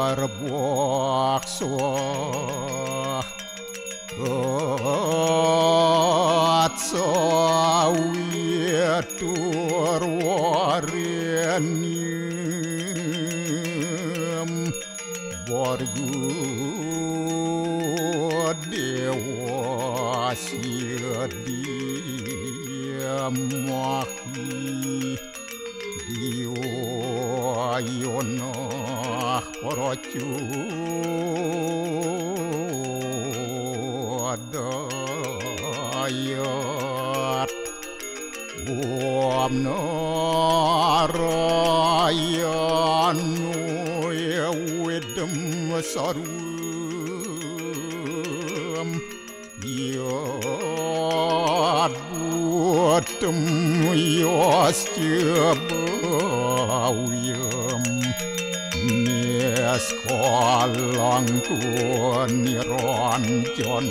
Buarbakso Atsawitur warenium Borgu dewa sidiamahi Dioyonah porocu adayat Buam narayanu ewedem sarum Yad buatem yasjabawiyam Neskalang niranjan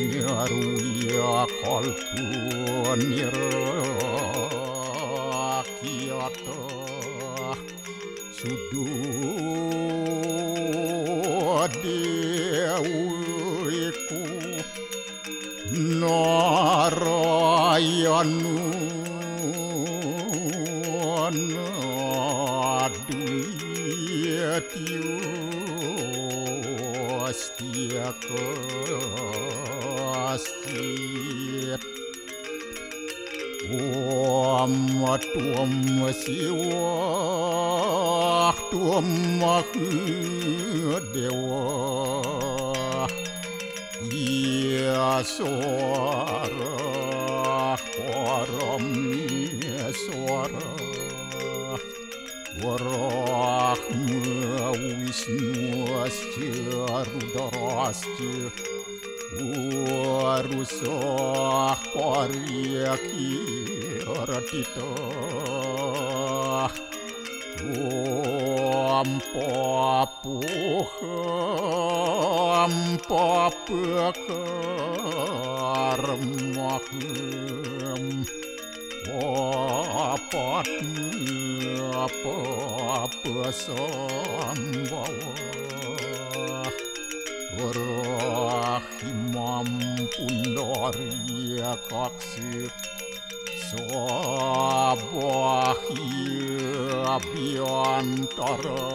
niruya kalpu nirakyata sudodewiku narayanu Astia kastit tuam siwa tuam dewa ia suara param suara Warahma Wisnu asca Rudrasca Warusah Paryaki Ratita Ampapuham apa sambawa Rahimam pundaria kaksir Sabahia biantara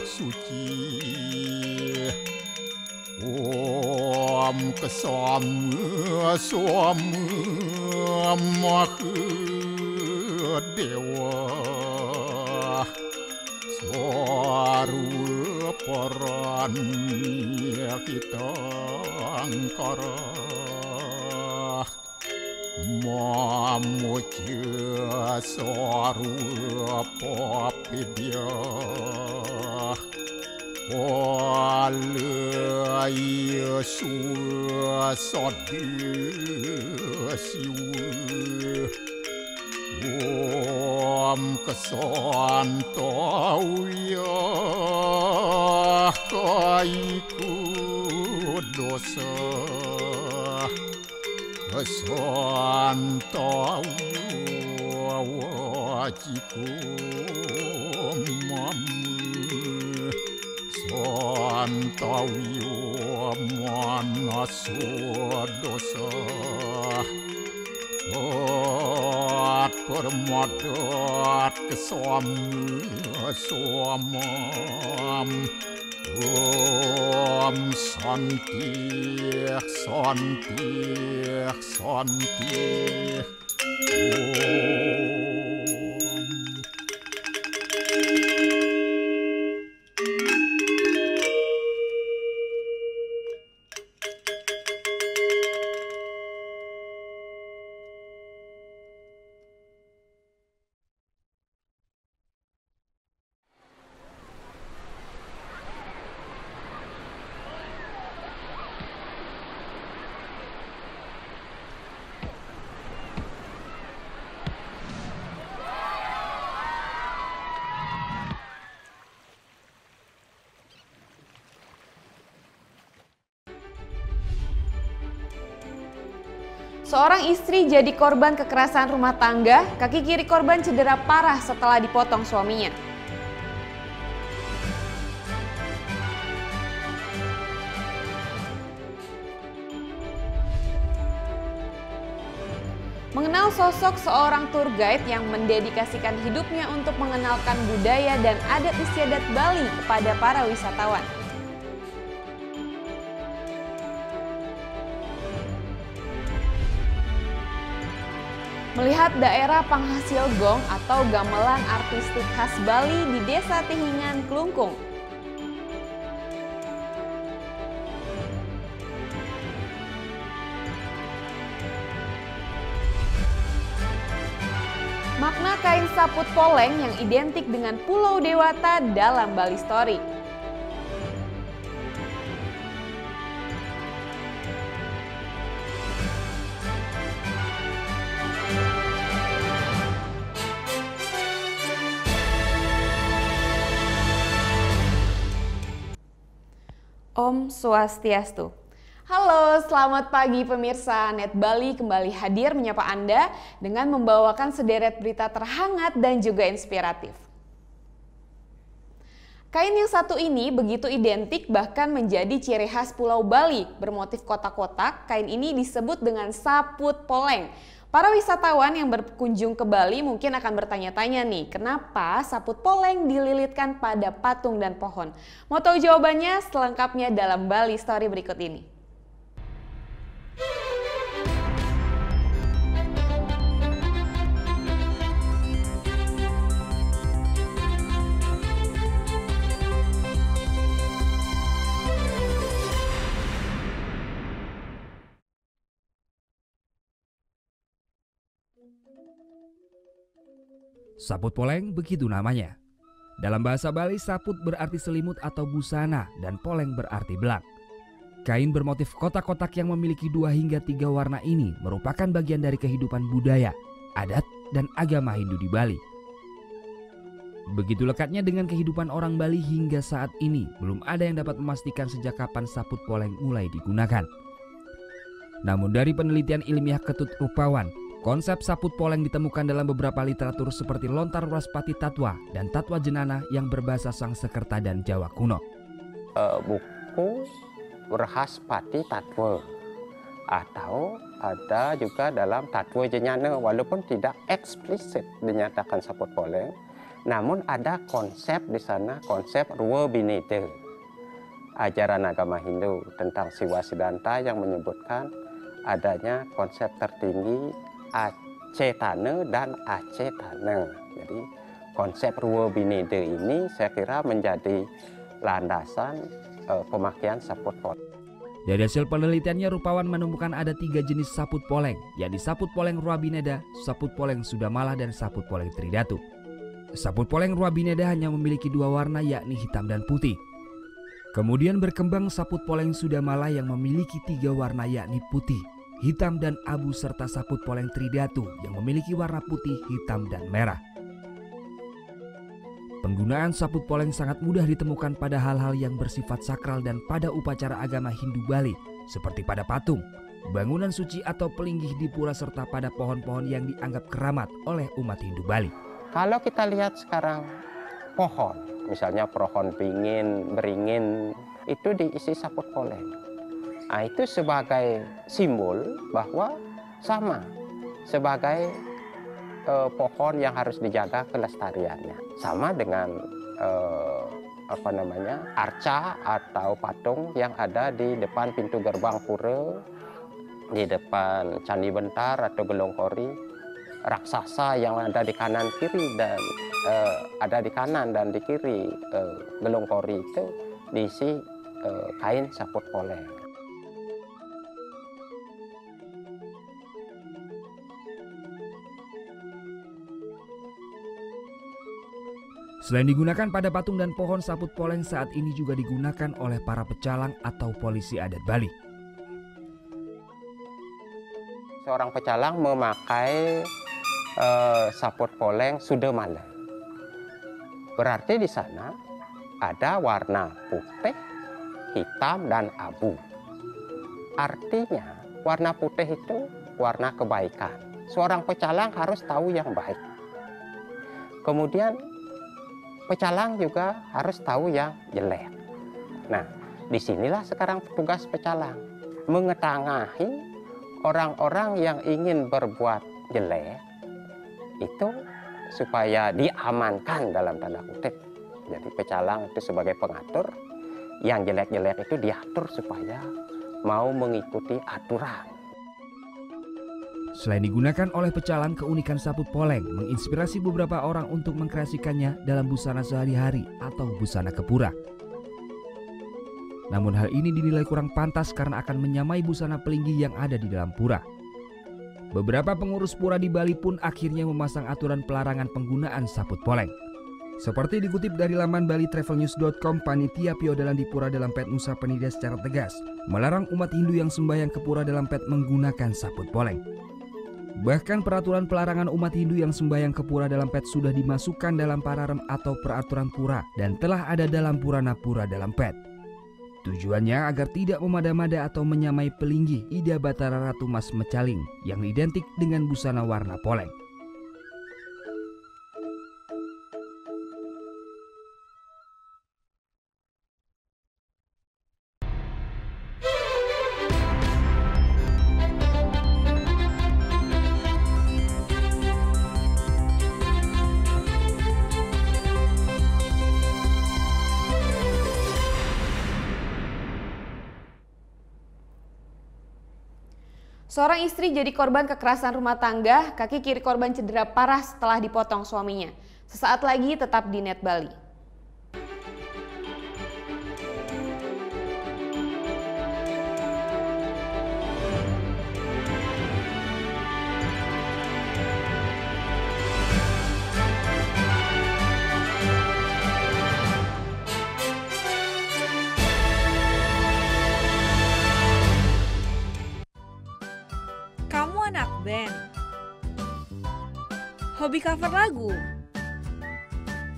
suci Om kesama dewa Swaru paranya kita angkara Mamuja swaru papidya Walaya suasadiasiwa Om kesantauya kaiku dosa Kesantauya wajiku mamu Santauya manaswa dosa Permadat kesamam Om santi Seorang istri jadi korban kekerasan rumah tangga, kaki kiri korban cedera parah setelah dipotong suaminya. Mengenal sosok seorang tour guide yang mendedikasikan hidupnya untuk mengenalkan budaya dan adat istiadat Bali kepada para wisatawan. Melihat daerah penghasil gong atau gamelan artistik khas Bali di Desa Tihingan, Klungkung. Makna kain saput poleng yang identik dengan Pulau Dewata dalam Bali Story. Om Swastiastu. Halo, selamat pagi pemirsa. Net Bali kembali hadir menyapa Anda dengan membawakan sederet berita terhangat dan juga inspiratif. Kain yang satu ini begitu identik bahkan menjadi ciri khas Pulau Bali. Bermotif kotak-kotak, kain ini disebut dengan saput poleng. Para wisatawan yang berkunjung ke Bali mungkin akan bertanya-tanya nih, kenapa saput poleng dililitkan pada patung dan pohon? Mau tahu jawabannya? Selengkapnya dalam Bali Story berikut ini. Saput poleng begitu namanya. Dalam bahasa Bali, saput berarti selimut atau busana dan poleng berarti belang. Kain bermotif kotak-kotak yang memiliki 2 hingga 3 warna ini merupakan bagian dari kehidupan budaya, adat, dan agama Hindu di Bali. Begitu lekatnya dengan kehidupan orang Bali hingga saat ini, belum ada yang dapat memastikan sejak kapan saput poleng mulai digunakan. Namun dari penelitian ilmiah Ketut Rupawan, konsep saput poleng ditemukan dalam beberapa literatur seperti Lontar Waspati Tatwa dan Tatwa Jenana yang berbahasa Sangsekerta dan Jawa kuno. Buku Waspati Tatwa atau ada juga dalam Tatwa Jenana, walaupun tidak eksplisit dinyatakan saput poleng, namun ada konsep di sana, konsep Ruwa Bineda, ajaran agama Hindu tentang Siwa Siddhanta yang menyebutkan adanya konsep tertinggi Acetana dan Acetana. Jadi konsep Ruwa Bineda ini saya kira menjadi landasan pemakaian saput poleng. Dari hasil penelitiannya, Rupawan menemukan ada 3 jenis saput poleng, yakni saput poleng Ruwa Bineda, saput poleng Sudamala, dan saput poleng Tridatu. Saput poleng Ruwa Bineda hanya memiliki 2 warna, yakni hitam dan putih. Kemudian berkembang saput poleng Sudamala yang memiliki 3 warna, yakni putih, hitam, dan abu, serta saput poleng Tridatu yang memiliki warna putih, hitam, dan merah. Penggunaan saput poleng sangat mudah ditemukan pada hal-hal yang bersifat sakral dan pada upacara agama Hindu Bali, seperti pada patung, bangunan suci atau pelinggih di pura, serta pada pohon-pohon yang dianggap keramat oleh umat Hindu Bali. Kalau kita lihat sekarang pohon, misalnya pohon beringin, itu diisi saput poleng. Nah, itu sebagai simbol bahwa sama sebagai pohon yang harus dijaga kelestariannya. Sama dengan arca atau patung yang ada di depan pintu gerbang pura, di depan Candi Bentar atau Gelongkori, raksasa yang ada di kanan kiri dan ada di kanan dan di kiri Gelongkori itu diisi kain saput poleng. Selain digunakan pada patung dan pohon, saput poleng saat ini juga digunakan oleh para pecalang atau polisi adat Bali. Seorang pecalang memakai saput poleng Sudamala. Berarti di sana ada warna putih, hitam, dan abu. Artinya warna putih itu warna kebaikan. Seorang pecalang harus tahu yang baik. Kemudian pecalang juga harus tahu yang jelek. Nah, disinilah sekarang tugas pecalang, mengetangahi orang-orang yang ingin berbuat jelek itu supaya diamankan dalam tanda kutip. Jadi pecalang itu sebagai pengatur, yang jelek-jelek itu diatur supaya mau mengikuti aturan. Selain digunakan oleh pecalang, keunikan sabut poleng menginspirasi beberapa orang untuk mengkreasikannya dalam busana sehari-hari atau busana kepura. Namun hal ini dinilai kurang pantas karena akan menyamai busana pelinggi yang ada di dalam pura. Beberapa pengurus pura di Bali pun akhirnya memasang aturan pelarangan penggunaan sabut poleng. Seperti dikutip dari laman balitravelnews.com, panitia Piodalan di Pura Dalampet Nusa Penida secara tegas melarang umat Hindu yang sembahyang ke Pura Dalampet menggunakan sabut poleng. Bahkan peraturan pelarangan umat Hindu yang sembahyang ke Pura Dalampet sudah dimasukkan dalam pararem atau peraturan pura dan telah ada dalam Purana Pura Dalampet. Tujuannya agar tidak memada-mada atau menyamai pelinggi Ida Batara Ratu Mas Mecaling yang identik dengan busana warna poleng. Seorang istri jadi korban kekerasan rumah tangga, kaki kiri korban cedera parah setelah dipotong suaminya. Sesaat lagi tetap di Net Bali. Kamu anak band? Hobi cover lagu?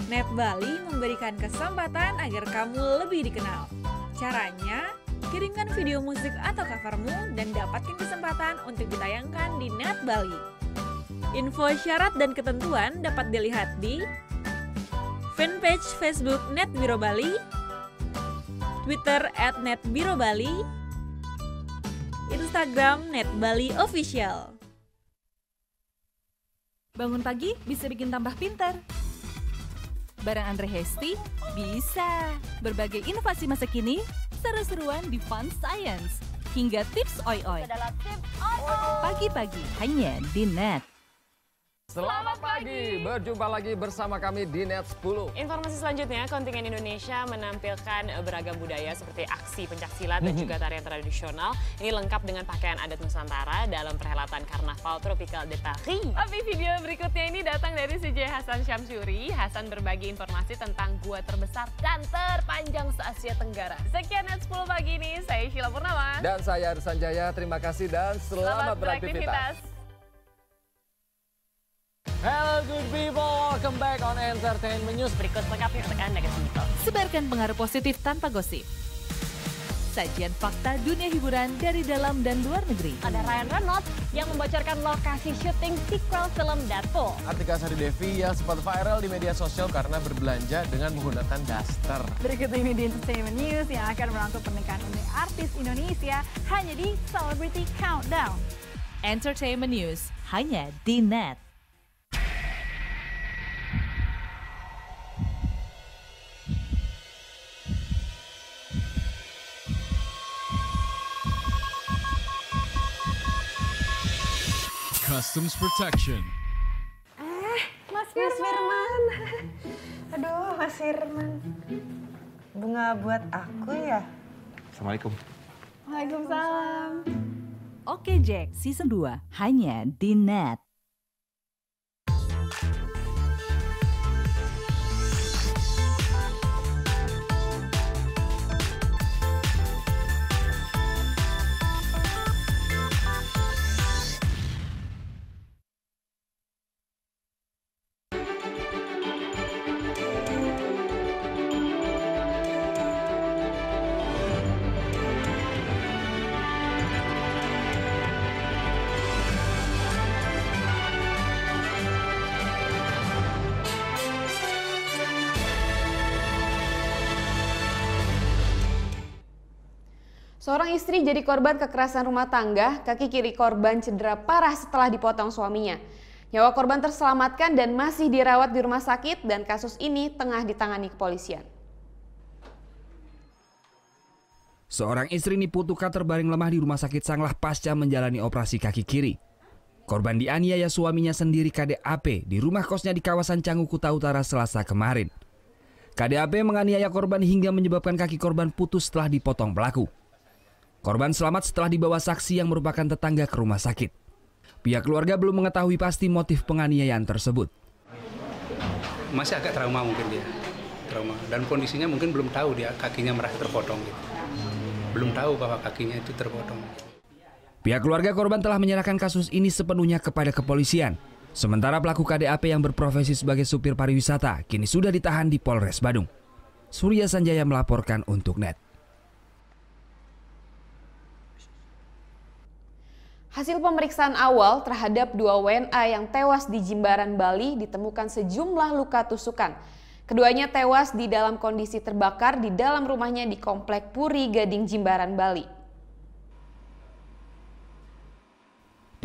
Net Bali memberikan kesempatan agar kamu lebih dikenal. Caranya, kirimkan video musik atau covermu dan dapatkan kesempatan untuk ditayangkan di Net Bali. Info syarat dan ketentuan dapat dilihat di fanpage Facebook Net Biro Bali, Twitter @netbirobali, Instagram Net Bali Official. Bangun pagi bisa bikin tambah pintar. Bareng Andre Hesti bisa. Berbagai inovasi masa kini, seru-seruan di Fun Science, hingga tips oi-oi. Pagi-pagi hanya di Net. Selamat pagi, berjumpa lagi bersama kami di Net 10. Informasi selanjutnya, kontingen Indonesia menampilkan beragam budaya seperti aksi pencaksilat dan juga tarian tradisional. Ini lengkap dengan pakaian adat Nusantara dalam perhelatan Karnaval Tropical de Paris. Tapi video berikutnya ini datang dari CJ Hasan Syamsuri. Hasan berbagi informasi tentang gua terbesar dan terpanjang se-Asia Tenggara. Sekian Net 10 pagi ini, saya Sheila Purnama. Dan saya Arsan Jaya, terima kasih dan selamat beraktivitas. Hello good people, welcome back on Entertainment News. Berikut lengkapnya untuk Anda kesimpulan. Sebarkan pengaruh positif tanpa gosip. Sajian fakta dunia hiburan dari dalam dan luar negeri. Ada Ryan Reynolds yang membocorkan lokasi syuting sequel film Deadpool. Artika Sari Devi yang sempat viral di media sosial karena berbelanja dengan menggunakan daster. Berikut ini di Entertainment News yang akan merangkum pernikahan unik artis Indonesia hanya di Celebrity Countdown. Entertainment News hanya di Net. Customs Protection. Mas Firman. Aduh, Mas Firman. Bunga buat aku ya? Assalamualaikum. Waalaikumsalam. Oke Jack, Season 2 hanya di Net. Seorang istri jadi korban kekerasan rumah tangga, kaki kiri korban cedera parah setelah dipotong suaminya. Nyawa korban terselamatkan dan masih dirawat di rumah sakit dan kasus ini tengah ditangani kepolisian. Seorang istri Niputuka terbaring lemah di rumah sakit Sanglah pasca menjalani operasi kaki kiri. Korban dianiaya suaminya sendiri KDAP di rumah kosnya di kawasan Canggu, Kuta Utara Selasa kemarin. KDAP menganiaya korban hingga menyebabkan kaki korban putus setelah dipotong pelaku. Korban selamat setelah dibawa saksi yang merupakan tetangga ke rumah sakit. Pihak keluarga belum mengetahui pasti motif penganiayaan tersebut. Masih agak trauma mungkin dia. Trauma. Dan kondisinya mungkin belum tahu dia kakinya merasa terpotong. Gitu. Belum tahu bahwa kakinya itu terpotong. Pihak keluarga korban telah menyerahkan kasus ini sepenuhnya kepada kepolisian. Sementara pelaku KDAP yang berprofesi sebagai supir pariwisata kini sudah ditahan di Polres Badung. Surya Sanjaya melaporkan untuk NET. Hasil pemeriksaan awal terhadap 2 WNA yang tewas di Jimbaran, Bali ditemukan sejumlah luka tusukan. Keduanya tewas di dalam kondisi terbakar di dalam rumahnya di Komplek Puri Gading, Jimbaran, Bali.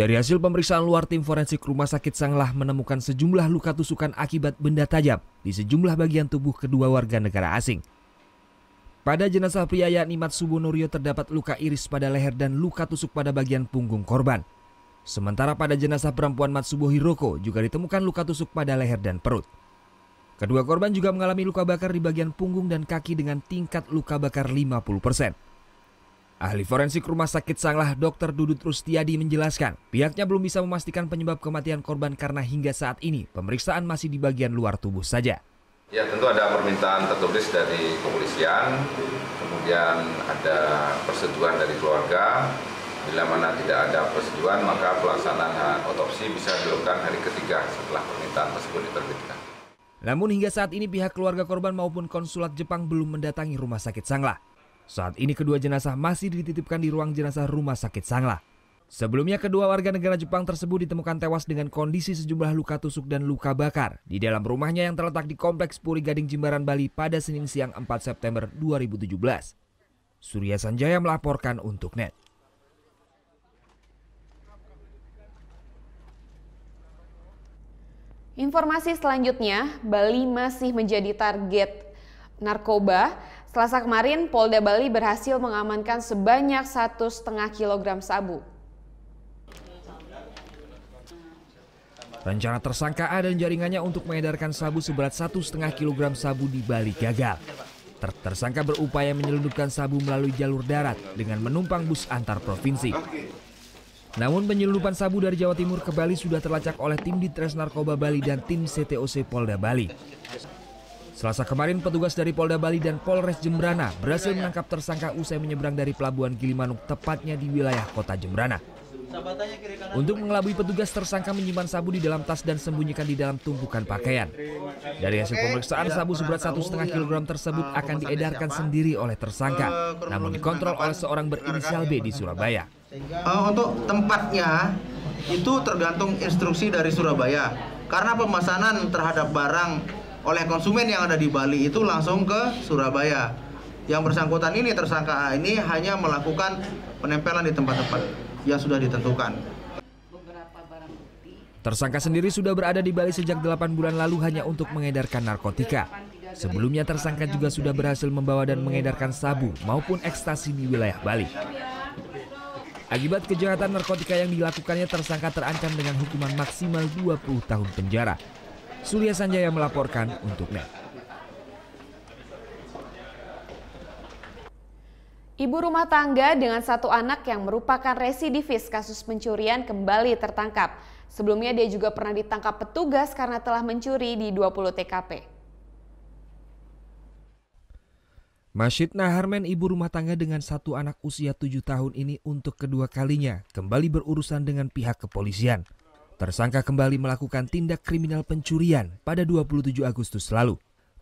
Dari hasil pemeriksaan luar, tim forensik Rumah Sakit Sanglah menemukan sejumlah luka tusukan akibat benda tajam di sejumlah bagian tubuh kedua warga negara asing. Pada jenazah pria yakni Matsubo-Noryo terdapat luka iris pada leher dan luka tusuk pada bagian punggung korban. Sementara pada jenazah perempuan Matsubo Hiroko juga ditemukan luka tusuk pada leher dan perut. Kedua korban juga mengalami luka bakar di bagian punggung dan kaki dengan tingkat luka bakar 50%. Ahli forensik Rumah Sakit Sanglah Dr. Dudut Rustiadi menjelaskan pihaknya belum bisa memastikan penyebab kematian korban karena hingga saat ini pemeriksaan masih di bagian luar tubuh saja. Ya, tentu ada permintaan tertulis dari kepolisian, kemudian ada persetujuan dari keluarga. Bila mana tidak ada persetujuan, maka pelaksanaan otopsi bisa dilakukan hari ketiga setelah permintaan tersebut diterbitkan. Namun hingga saat ini pihak keluarga korban maupun konsulat Jepang belum mendatangi Rumah Sakit Sanglah. Saat ini kedua jenazah masih dititipkan di ruang jenazah Rumah Sakit Sanglah. Sebelumnya kedua warga negara Jepang tersebut ditemukan tewas dengan kondisi sejumlah luka tusuk dan luka bakar di dalam rumahnya yang terletak di Kompleks Puri Gading, Jimbaran, Bali pada Senin siang 4 September 2017. Surya Sanjaya melaporkan untuk NET. Informasi selanjutnya, Bali masih menjadi target narkoba. Selasa kemarin, Polda Bali berhasil mengamankan sebanyak 1,5 kg sabu. Rencana tersangka A dan jaringannya untuk mengedarkan sabu seberat 1,5 kg sabu di Bali gagal. Tersangka berupaya menyelundupkan sabu melalui jalur darat dengan menumpang bus antar provinsi. Namun penyelundupan sabu dari Jawa Timur ke Bali sudah terlacak oleh tim Ditres Narkoba Bali dan tim CTOC Polda Bali. Selasa kemarin petugas dari Polda Bali dan Polres Jembrana berhasil menangkap tersangka usai menyeberang dari Pelabuhan Gilimanuk tepatnya di wilayah kota Jembrana. Untuk mengelabui petugas, tersangka menyimpan sabu di dalam tas dan sembunyikan di dalam tumpukan pakaian. Dari hasil pemeriksaan, sabu seberat 1,5 kg tersebut akan diedarkan sendiri oleh tersangka, namun dikontrol oleh seorang berinisial B di Surabaya. Untuk tempatnya itu tergantung instruksi dari Surabaya, karena pemesanan terhadap barang oleh konsumen yang ada di Bali itu langsung ke Surabaya. Yang bersangkutan ini, tersangka A ini hanya melakukan penempelan di tempat-tempat yang sudah ditentukan. Tersangka sendiri sudah berada di Bali sejak 8 bulan lalu hanya untuk mengedarkan narkotika. Sebelumnya tersangka juga sudah berhasil membawa dan mengedarkan sabu maupun ekstasi di wilayah Bali. Akibat kejahatan narkotika yang dilakukannya, tersangka terancam dengan hukuman maksimal 20 tahun penjara. Surya Sanjaya melaporkan untuk NET. Ibu rumah tangga dengan 1 anak yang merupakan residivis kasus pencurian kembali tertangkap. Sebelumnya dia juga pernah ditangkap petugas karena telah mencuri di 20 TKP. Masyid Naharmen, ibu rumah tangga dengan 1 anak usia 7 tahun ini untuk kedua kalinya kembali berurusan dengan pihak kepolisian. Tersangka kembali melakukan tindak kriminal pencurian pada 27 Agustus lalu.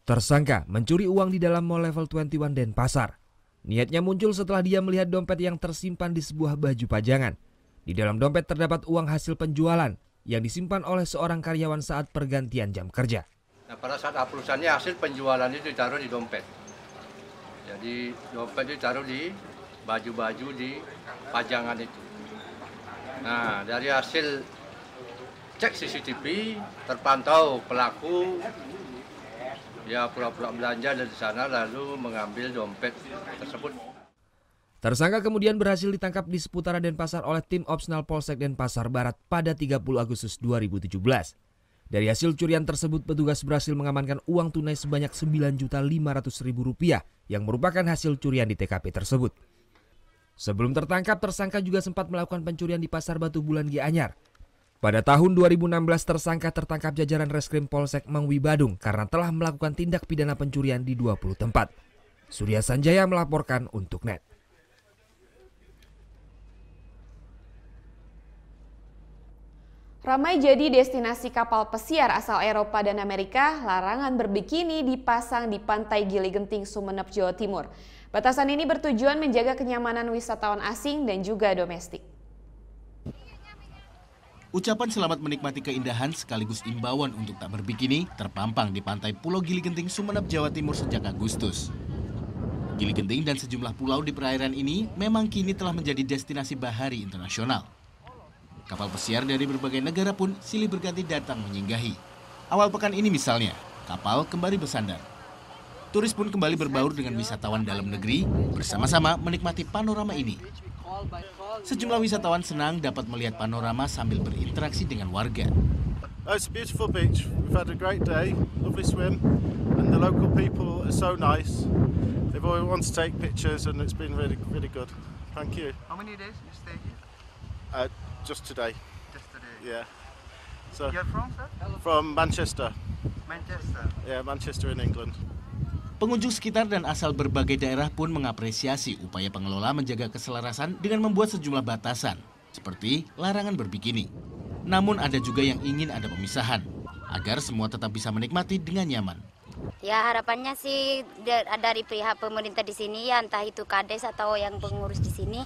Tersangka mencuri uang di dalam Mall Level 21 Denpasar. Niatnya muncul setelah dia melihat dompet yang tersimpan di sebuah baju pajangan. Di dalam dompet terdapat uang hasil penjualan yang disimpan oleh seorang karyawan saat pergantian jam kerja. Nah, pada saat perusahaannya hasil penjualan itu ditaruh di dompet. Jadi dompet ditaruh di baju-baju di pajangan itu. Nah, dari hasil cek CCTV terpantau pelaku ya pura-pura belanja dari sana lalu mengambil dompet tersebut. Tersangka kemudian berhasil ditangkap di seputaran Denpasar oleh tim Opsnal Polsek Denpasar Barat pada 30 Agustus 2017. Dari hasil curian tersebut, petugas berhasil mengamankan uang tunai sebanyak Rp9.500.000 yang merupakan hasil curian di TKP tersebut. Sebelum tertangkap, tersangka juga sempat melakukan pencurian di Pasar Batu Bulan Gianyar. Pada tahun 2016, tersangka tertangkap jajaran Reskrim Polsek Mangwi Badung karena telah melakukan tindak pidana pencurian di 20 tempat. Surya Sanjaya melaporkan untuk NET. Ramai jadi destinasi kapal pesiar asal Eropa dan Amerika, larangan berbikini dipasang di Pantai Gili Genting, Sumeneb, Jawa Timur. Batasan ini bertujuan menjaga kenyamanan wisatawan asing dan juga domestik. Ucapan selamat menikmati keindahan sekaligus imbauan untuk tak berbikini terpampang di pantai Pulau Gili Genting, Sumeneb, Jawa Timur sejak Agustus. Gili Genting dan sejumlah pulau di perairan ini memang kini telah menjadi destinasi bahari internasional. Kapal pesiar dari berbagai negara pun silih berganti datang menyinggahi. Awal pekan ini misalnya, kapal kembali bersandar. Turis pun kembali berbaur dengan wisatawan dalam negeri, bersama-sama menikmati panorama ini. Sejumlah wisatawan senang dapat melihat panorama sambil berinteraksi dengan warga. It's a beautiful beach. We've had a great day, lovely swim, and the local people are so nice. They've always wanted to take pictures, and it's been really, really good. Thank you. How many days you stay here? Just today. Just today. Yeah. So. You're from, sir? From Manchester. Manchester. Yeah, Manchester in England. Pengunjung sekitar dan asal berbagai daerah pun mengapresiasi upaya pengelola menjaga keselarasan dengan membuat sejumlah batasan, seperti larangan berbikini. Namun ada juga yang ingin ada pemisahan, agar semua tetap bisa menikmati dengan nyaman. Ya harapannya sih dari pihak pemerintah di sini ya, entah itu kades atau yang pengurus di sini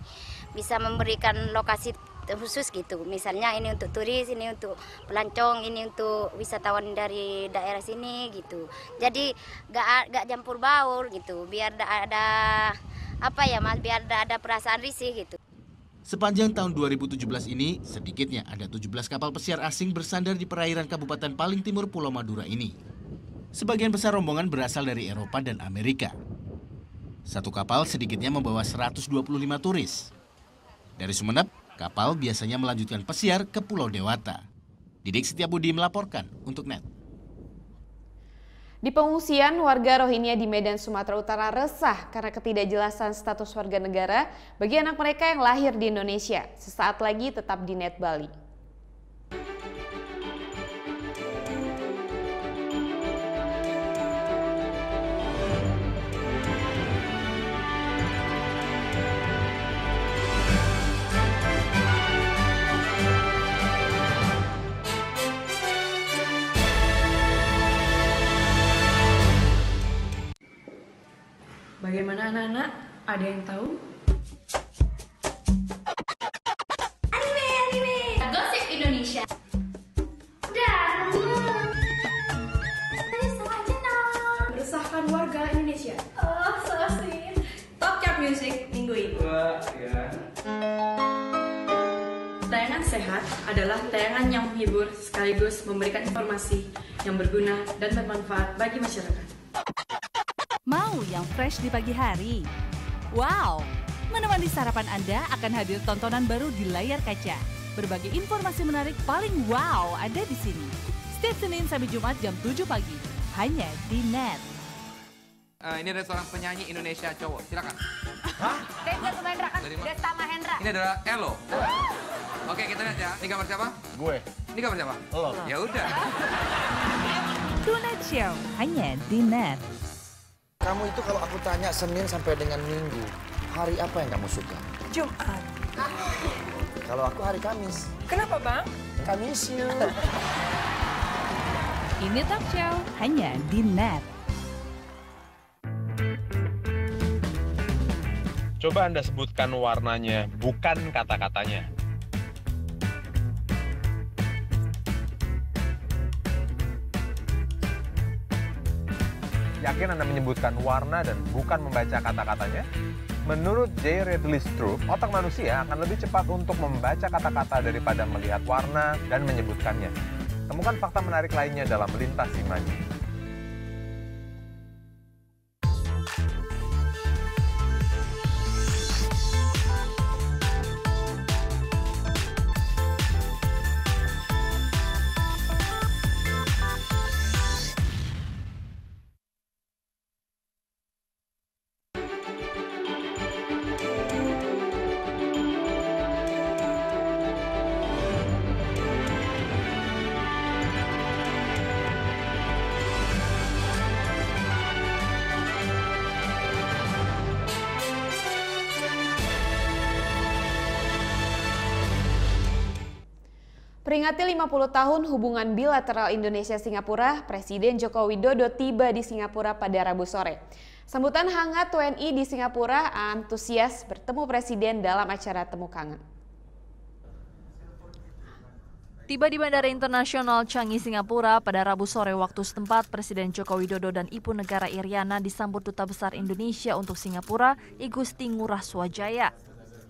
bisa memberikan lokasi khusus gitu. Misalnya ini untuk turis, ini untuk pelancong, ini untuk wisatawan dari daerah sini gitu. Jadi gak campur baur gitu, biar ada apa ya Mas, biar ada perasaan risih gitu. Sepanjang tahun 2017 ini, sedikitnya ada 17 kapal pesiar asing bersandar di perairan Kabupaten paling timur Pulau Madura ini. Sebagian besar rombongan berasal dari Eropa dan Amerika. Satu kapal sedikitnya membawa 125 turis. Dari Sumeneb, kapal biasanya melanjutkan pesiar ke Pulau Dewata. Didik Setiabudi melaporkan untuk NET. Di pengungsian, warga Rohingya di Medan, Sumatera Utara resah karena ketidakjelasan status warga negara bagi anak mereka yang lahir di Indonesia. Sesaat lagi tetap di NET Bali. Bagaimana anak-anak? Ada yang tahu? Anime! Gosip Indonesia. Dan meresahkan warga Indonesia. Oh, so sweet. Top Chart Music minggu ini. Tayangan sehat adalah tayangan yang menghibur sekaligus memberikan informasi yang berguna dan bermanfaat bagi masyarakat. Mau yang fresh di pagi hari? Wow! Menemani sarapan Anda akan hadir tontonan baru di layar kaca. Berbagai informasi menarik paling wow ada di sini. Setiap Senin sampai Jumat jam 7 pagi. Hanya di NET. Ini ada seorang penyanyi Indonesia cowok. Silakan. Hah? Desta Mahendra kan? Desta Mahendra. Ini adalah Elo. Oke, kita lihat ya. Ini gambar siapa? Gue. Ini gambar siapa? Lo. Ya udah. Tonight Show hanya di NET. Kamu itu kalau aku tanya Senin sampai dengan Minggu, hari apa yang kamu suka? Jumat. Kalau aku hari Kamis. Kenapa Bang? Kamis you. Ini Talk Show hanya di NET. Coba Anda sebutkan warnanya, bukan kata-katanya. Yakin Anda menyebutkan warna dan bukan membaca kata-katanya? Menurut J. Ridley Stroop, otak manusia akan lebih cepat untuk membaca kata-kata daripada melihat warna dan menyebutkannya. Temukan fakta menarik lainnya dalam Melintasi Maju. Peringati 50 tahun hubungan bilateral Indonesia-Singapura, Presiden Joko Widodo tiba di Singapura pada Rabu sore. Sambutan hangat WNI di Singapura antusias bertemu Presiden dalam acara Temu Kangen. Tiba di Bandara Internasional Changi, Singapura pada Rabu sore waktu setempat, Presiden Joko Widodo dan Ibu Negara Iriana disambut Duta Besar Indonesia untuk Singapura, I Gusti Ngurah Swajaya,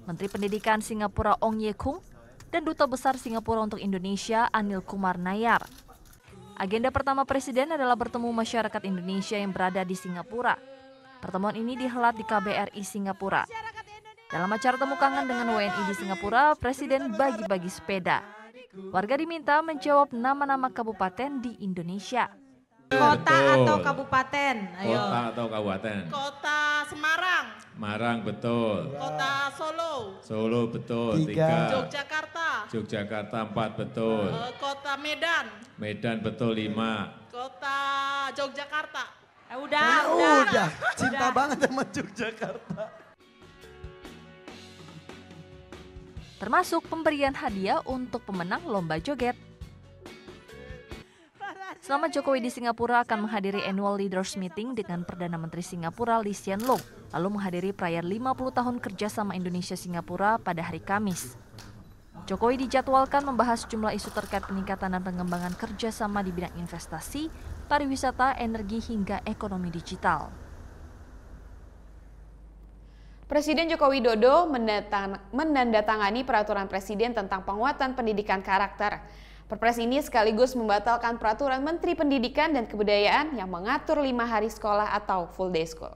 Menteri Pendidikan Singapura Ong Ye Kung, dan Duta Besar Singapura untuk Indonesia Anil Kumar Nayar. Agenda pertama Presiden adalah bertemu masyarakat Indonesia yang berada di Singapura. Pertemuan ini dihelat di KBRI Singapura. Dalam acara Temu Kangen dengan WNI di Singapura, Presiden bagi-bagi sepeda. Warga diminta menjawab nama-nama kabupaten di Indonesia. Kota atau kabupaten? Ayo. Kota atau kabupaten? Kota Semarang. Semarang betul. Kota Solo. Solo betul. 3. Yogyakarta. Yogyakarta 4 betul. Kota Medan. Medan betul 5. Kota Yogyakarta. Udah. Cinta banget sama Yogyakarta. Termasuk pemberian hadiah untuk pemenang lomba joget. Selama Jokowi di Singapura akan menghadiri Annual Leaders Meeting dengan Perdana Menteri Singapura Lee Hsien Loong, lalu menghadiri perayaan 50 tahun kerjasama Indonesia-Singapura pada hari Kamis. Jokowi dijadwalkan membahas sejumlah isu terkait peningkatan dan pengembangan kerjasama di bidang investasi, pariwisata, energi, hingga ekonomi digital. Presiden Joko Widodo menandatangani peraturan Presiden tentang penguatan pendidikan karakter. Perpres ini sekaligus membatalkan peraturan Menteri Pendidikan dan Kebudayaan yang mengatur 5 hari sekolah atau full day school.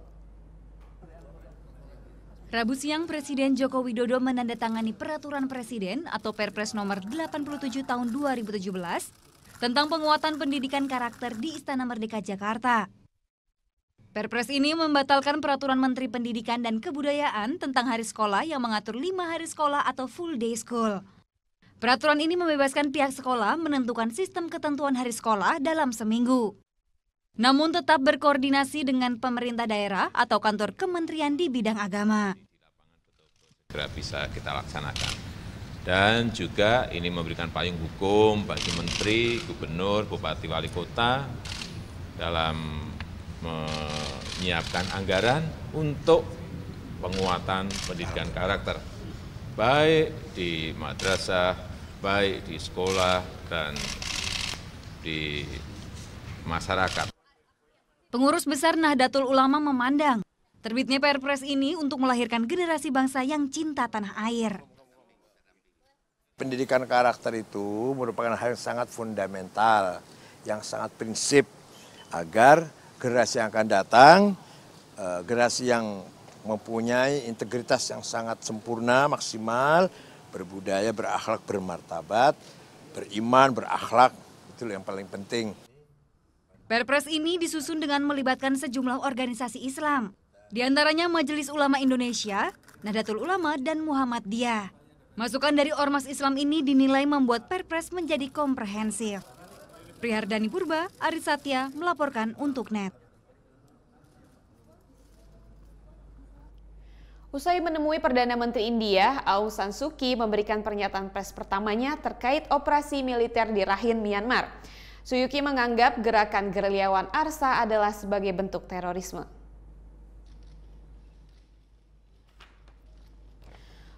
Rabu siang, Presiden Joko Widodo menandatangani peraturan Presiden atau Perpres nomor 87 tahun 2017 tentang penguatan pendidikan karakter di Istana Merdeka Jakarta. Perpres ini membatalkan peraturan Menteri Pendidikan dan Kebudayaan tentang hari sekolah yang mengatur 5 hari sekolah atau full day school. Peraturan ini membebaskan pihak sekolah menentukan sistem ketentuan hari sekolah dalam seminggu. Namun tetap berkoordinasi dengan pemerintah daerah atau kantor kementerian di bidang agama. Segera bisa kita laksanakan. Dan juga ini memberikan payung hukum bagi menteri, gubernur, bupati, wali kota dalam menyiapkan anggaran untuk penguatan pendidikan karakter. Baik di madrasah, baik di sekolah, dan di masyarakat. Pengurus Besar Nahdlatul Ulama memandang terbitnya Perpres ini untuk melahirkan generasi bangsa yang cinta tanah air. Pendidikan karakter itu merupakan hal yang sangat fundamental, yang sangat prinsip agar generasi yang akan datang, generasi yang mempunyai integritas yang sangat sempurna, maksimal, berbudaya, berakhlak, bermartabat, beriman, berakhlak, itu yang paling penting. Perpres ini disusun dengan melibatkan sejumlah organisasi Islam, di antaranya Majelis Ulama Indonesia, Nahdlatul Ulama, dan Muhammadiyah. Masukan dari ormas Islam ini dinilai membuat Perpres menjadi komprehensif. Prihardani Purba, Aris Satya melaporkan untuk NET. Usai menemui Perdana Menteri India, Aung San Suu Kyi memberikan pernyataan pers pertamanya terkait operasi militer di Rakhine, Myanmar. Suu Kyi menganggap gerakan gerilyawan ARSA adalah sebagai bentuk terorisme.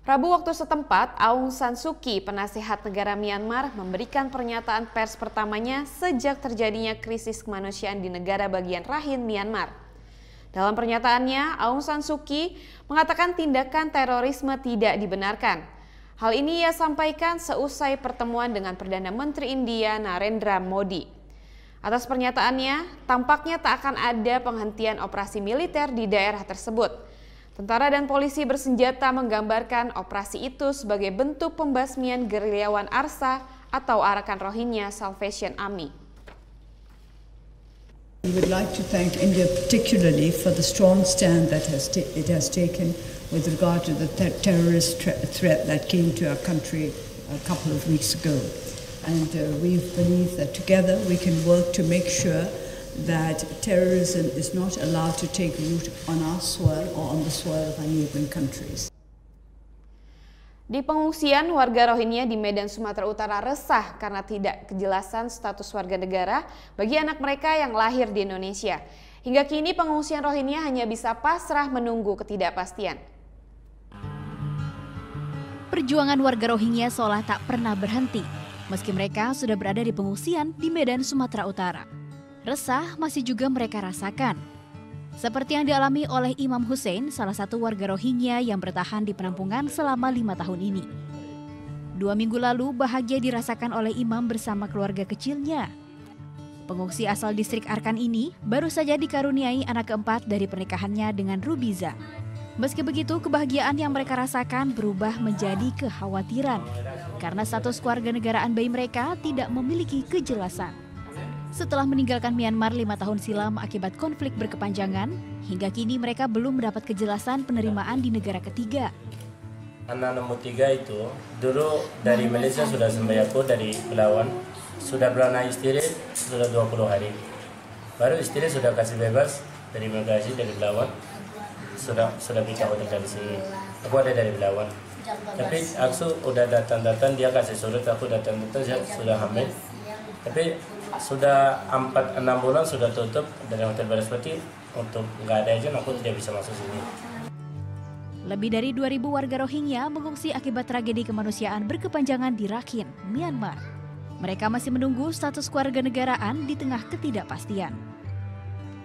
Rabu waktu setempat, Aung San Suu Kyi, penasehat negara Myanmar, memberikan pernyataan pers pertamanya sejak terjadinya krisis kemanusiaan di negara bagian Rakhine, Myanmar. Dalam pernyataannya, Aung San Suu Kyi mengatakan tindakan terorisme tidak dibenarkan. Hal ini ia sampaikan seusai pertemuan dengan Perdana Menteri India Narendra Modi. Atas pernyataannya, tampaknya tak akan ada penghentian operasi militer di daerah tersebut. Tentara dan polisi bersenjata menggambarkan operasi itu sebagai bentuk pembasmian gerilyawan ARSA atau Arakan Rohingya Salvation Army. We would like to thank India particularly for the strong stand that it has taken with regard to the terrorist threat that came to our country a couple of weeks ago. And we believe that together we can work to make sure that terrorism is not allowed to take root on our soil or on the soil of our neighboring countries. Di pengungsian, warga Rohingya di Medan, Sumatera Utara resah karena tidak kejelasan status warga negara bagi anak mereka yang lahir di Indonesia. Hingga kini pengungsian Rohingya hanya bisa pasrah menunggu ketidakpastian. Perjuangan warga Rohingya seolah tak pernah berhenti, meski mereka sudah berada di pengungsian di Medan, Sumatera Utara. Resah masih juga mereka rasakan. Seperti yang dialami oleh Imam Hussein, salah satu warga Rohingya yang bertahan di penampungan selama 5 tahun ini. 2 minggu lalu bahagia dirasakan oleh Imam bersama keluarga kecilnya. Pengungsi asal distrik Arkan ini baru saja dikaruniai anak keempat dari pernikahannya dengan Rubiza. Meski begitu, kebahagiaan yang mereka rasakan berubah menjadi kekhawatiran karena status kewarganegaraan bayi mereka tidak memiliki kejelasan. Setelah meninggalkan Myanmar 5 tahun silam akibat konflik berkepanjangan, hingga kini mereka belum mendapat kejelasan penerimaan di negara ketiga. Anak nomor 3 itu dulu dari Malaysia sudah sembahyako dari Belawan, sudah beranak istri sudah 20 hari. Baru istri sudah kasih bebas dari imigrasi dari Belawan, sudah pindah hotel dari sini. Aku ada dari Belawan, tapi aku udah datang dia kasih surat, aku datang sudah hamil, tapi sudah 4-6 bulan sudah tutup dari Hotel Baraspati untuk nggak ada izin, aku tidak bisa masuk sini. Lebih dari 2.000 warga Rohingya mengungsi akibat tragedi kemanusiaan berkepanjangan di Rakhine, Myanmar. Mereka masih menunggu status kewarganegaraan di tengah ketidakpastian.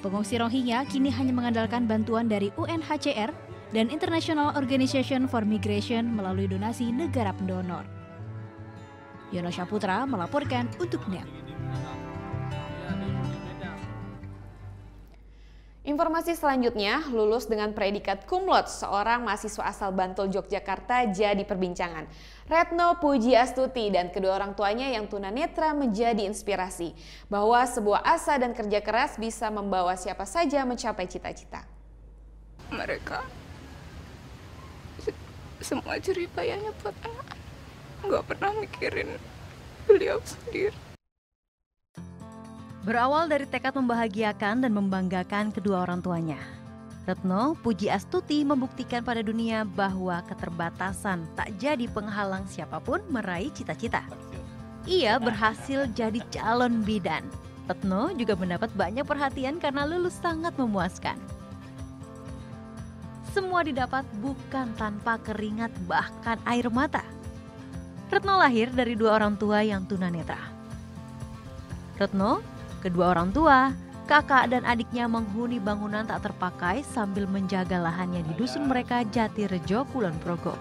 Pengungsi Rohingya kini hanya mengandalkan bantuan dari UNHCR dan International Organization for Migration melalui donasi negara pendonor. Yono Syaputra melaporkan untuk NET. Informasi selanjutnya, lulus dengan predikat cum laude, seorang mahasiswa asal Bantul, Yogyakarta jadi perbincangan. Retno Pujiastuti dan kedua orang tuanya yang tunanetra menjadi inspirasi bahwa sebuah asa dan kerja keras bisa membawa siapa saja mencapai cita-cita. Mereka semua jerih payahnya buat anak, nggak pernah mikirin beliau sendiri. Berawal dari tekad membahagiakan dan membanggakan kedua orang tuanya, Retno Pujiastuti membuktikan pada dunia bahwa keterbatasan tak jadi penghalang siapapun meraih cita-cita. Ia berhasil jadi calon bidan. Retno juga mendapat banyak perhatian karena lulus sangat memuaskan. Semua didapat bukan tanpa keringat bahkan air mata. Retno lahir dari 2 orang tua yang tunanetra. Retno, kedua orang tua, kakak dan adiknya menghuni bangunan tak terpakai sambil menjaga lahannya di dusun mereka Jatirejo, Kulon Progo.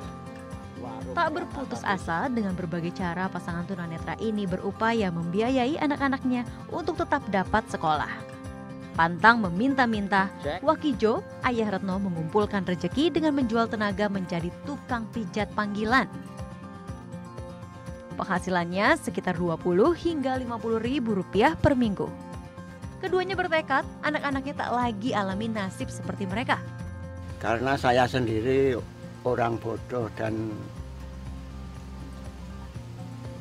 Tak berputus asa, dengan berbagai cara pasangan tunanetra ini berupaya membiayai anak-anaknya untuk tetap dapat sekolah. Pantang meminta-minta, Wakijo, ayah Retno mengumpulkan rejeki dengan menjual tenaga menjadi tukang pijat panggilan. Penghasilannya sekitar 20 hingga 50 ribu rupiah per minggu. Keduanya bertekad anak-anaknya tak lagi alami nasib seperti mereka. Karena saya sendiri orang bodoh dan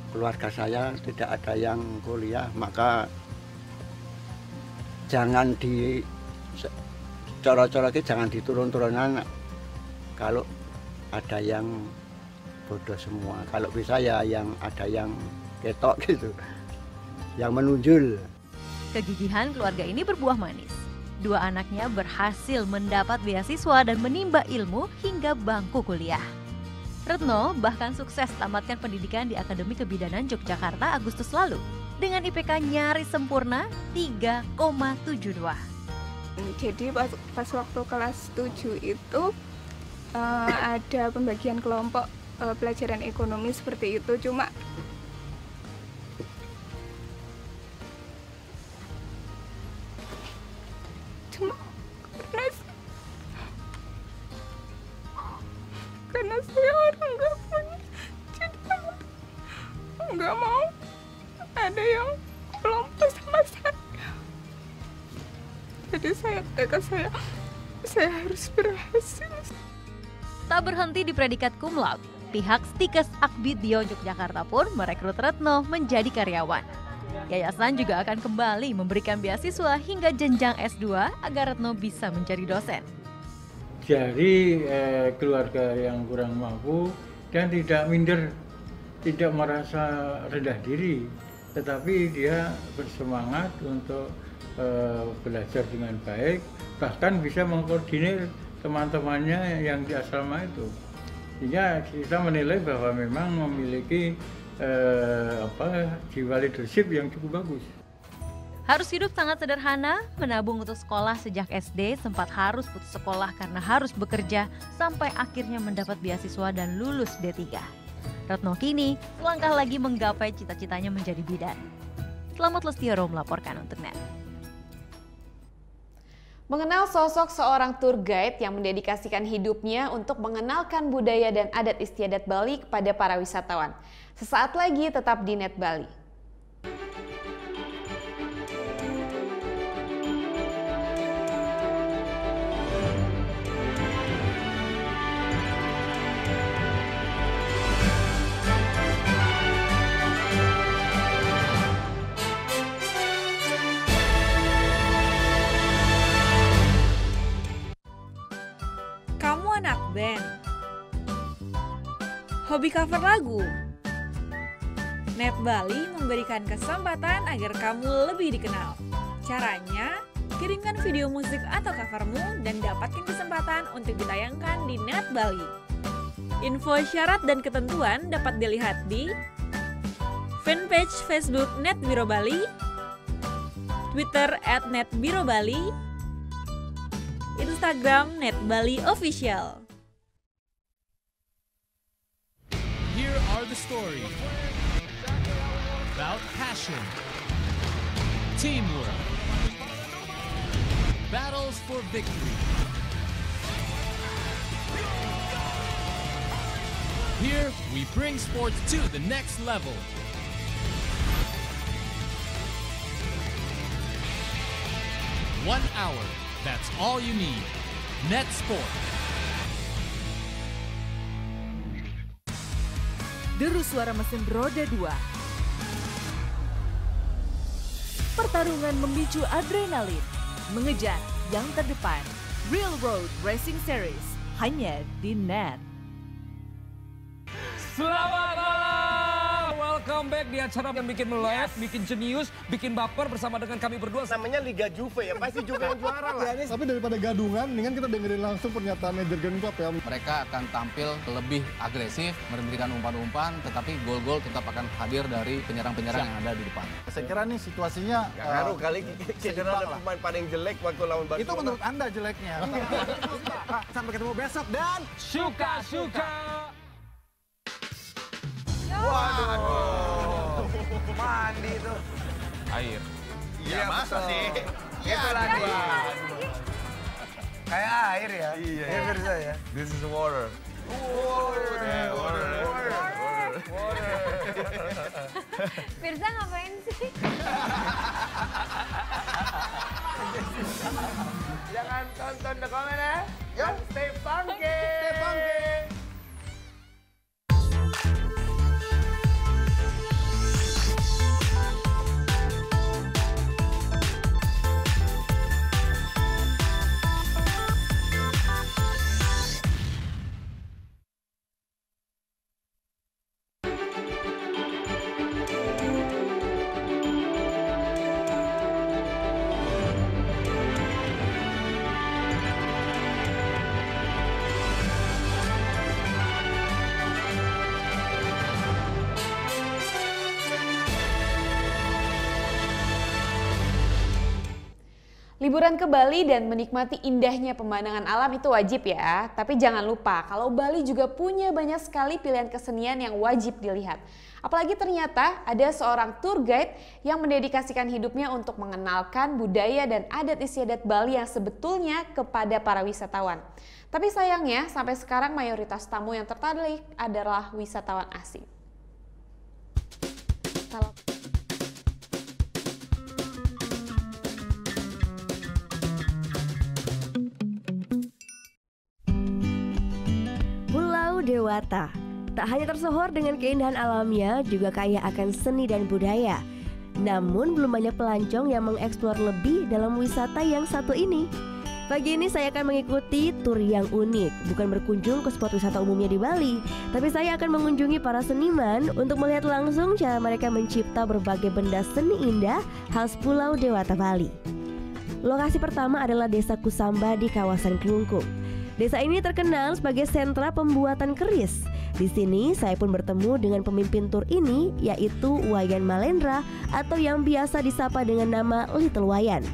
keluarga saya tidak ada yang kuliah, maka jangan coro-coro jangan diturun-turunan kalau ada yang bodoh semua. Kalau bisa ya yang ada yang ketok gitu, yang menunjul. Kegigihan keluarga ini berbuah manis. 2 anaknya berhasil mendapat beasiswa dan menimba ilmu hingga bangku kuliah. Retno bahkan sukses tamatkan pendidikan di Akademi Kebidanan Yogyakarta Agustus lalu dengan IPK nyaris sempurna 3,72. Jadi pas waktu kelas 7 itu ada pembagian kelompok pelajaran ekonomi seperti itu. Cuma karena saya orang nggak punya, jadi nggak mau ada yang kelompok sama saya. Jadi saya harus berhasil. Tak berhenti di predikat cum laude, pihak Stikes Akbidyo Yogyakarta pun merekrut Retno menjadi karyawan. Yayasan juga akan kembali memberikan beasiswa hingga jenjang S2 agar Retno bisa menjadi dosen. Dari keluarga yang kurang mampu dan tidak minder, tidak merasa rendah diri, tetapi dia bersemangat untuk belajar dengan baik, bahkan bisa mengkoordinir teman-temannya yang di asrama itu. Sehingga kita menilai bahwa memang memiliki jiwa leadership yang cukup bagus. Harus hidup sangat sederhana, menabung untuk sekolah sejak SD, sempat harus putus sekolah karena harus bekerja, sampai akhirnya mendapat beasiswa dan lulus D3. Retno kini selangkah lagi menggapai cita-citanya menjadi bidan. Selamat Lestioro melaporkan untuk NET. Mengenal sosok seorang tour guide yang mendedikasikan hidupnya untuk mengenalkan budaya dan adat istiadat Bali kepada para wisatawan. Sesaat lagi tetap di NET Bali. Anak band, hobi cover lagu. NET Bali memberikan kesempatan agar kamu lebih dikenal. Caranya, kirimkan video musik atau covermu dan dapatkan kesempatan untuk ditayangkan di NET Bali. Info syarat dan ketentuan dapat dilihat di fanpage Facebook NET Biro Bali, Twitter @NETBiroBali, Instagram NET Bali Official. Here are the stories about passion, teamwork, battles for victory. Here we bring sports to the next level. One hour. That's all you need. NET Sport. Deru suara mesin roda 2. Pertarungan memicu adrenalin. Mengejar yang terdepan. Real Road Racing Series. Hanya di NET. Selamat malam! Welcome back di acara yang bikin melek, bikin jenius, bikin baper bersama dengan kami berdua. Namanya Liga Juve ya, pasti Juve yang juara lah. Tapi daripada gadungan, mendingan kita dengerin langsung pernyataannya Jurgen Klopp ya. Mereka akan tampil lebih agresif, memberikan umpan-umpan, tetapi gol-gol tetap akan hadir dari penyerang-penyerang yang ada di depan. Saya kira nih situasinya gak ngaruh kali cedera ada pemain paling jelek waktu lawan Barcelona. Itu menurut Anda jeleknya. Sampai ketemu besok dan suka-suka. Waduh, mandi tuh. Air. Iya, masa sih? Itu lagi. Kayak air ya? Iya. Ya, Firza ya? This is water. Water. Firza ngapain sih? Jangan tonton The Comment ya. Yuk, stay funky. Stay funky. Liburan ke Bali dan menikmati indahnya pemandangan alam itu wajib ya. Tapi jangan lupa kalau Bali juga punya banyak sekali pilihan kesenian yang wajib dilihat. Apalagi ternyata ada seorang tour guide yang mendedikasikan hidupnya untuk mengenalkan budaya dan adat istiadat Bali yang sebetulnya kepada para wisatawan. Tapi sayangnya sampai sekarang mayoritas tamu yang tertarik adalah wisatawan asing. Pulau Dewata tak hanya tersohor dengan keindahan alamnya, juga kaya akan seni dan budaya. Namun belum banyak pelancong yang mengeksplor lebih dalam wisata yang satu ini. Pagi ini saya akan mengikuti tur yang unik, bukan berkunjung ke spot wisata umumnya di Bali, tapi saya akan mengunjungi para seniman untuk melihat langsung cara mereka mencipta berbagai benda seni indah khas Pulau Dewata, Bali. Lokasi pertama adalah Desa Kusamba di kawasan Klungkung. Desa ini terkenal sebagai sentra pembuatan keris. Di sini saya pun bertemu dengan pemimpin tur ini, yaitu Wayan Malendra atau yang biasa disapa dengan nama Little Wayan.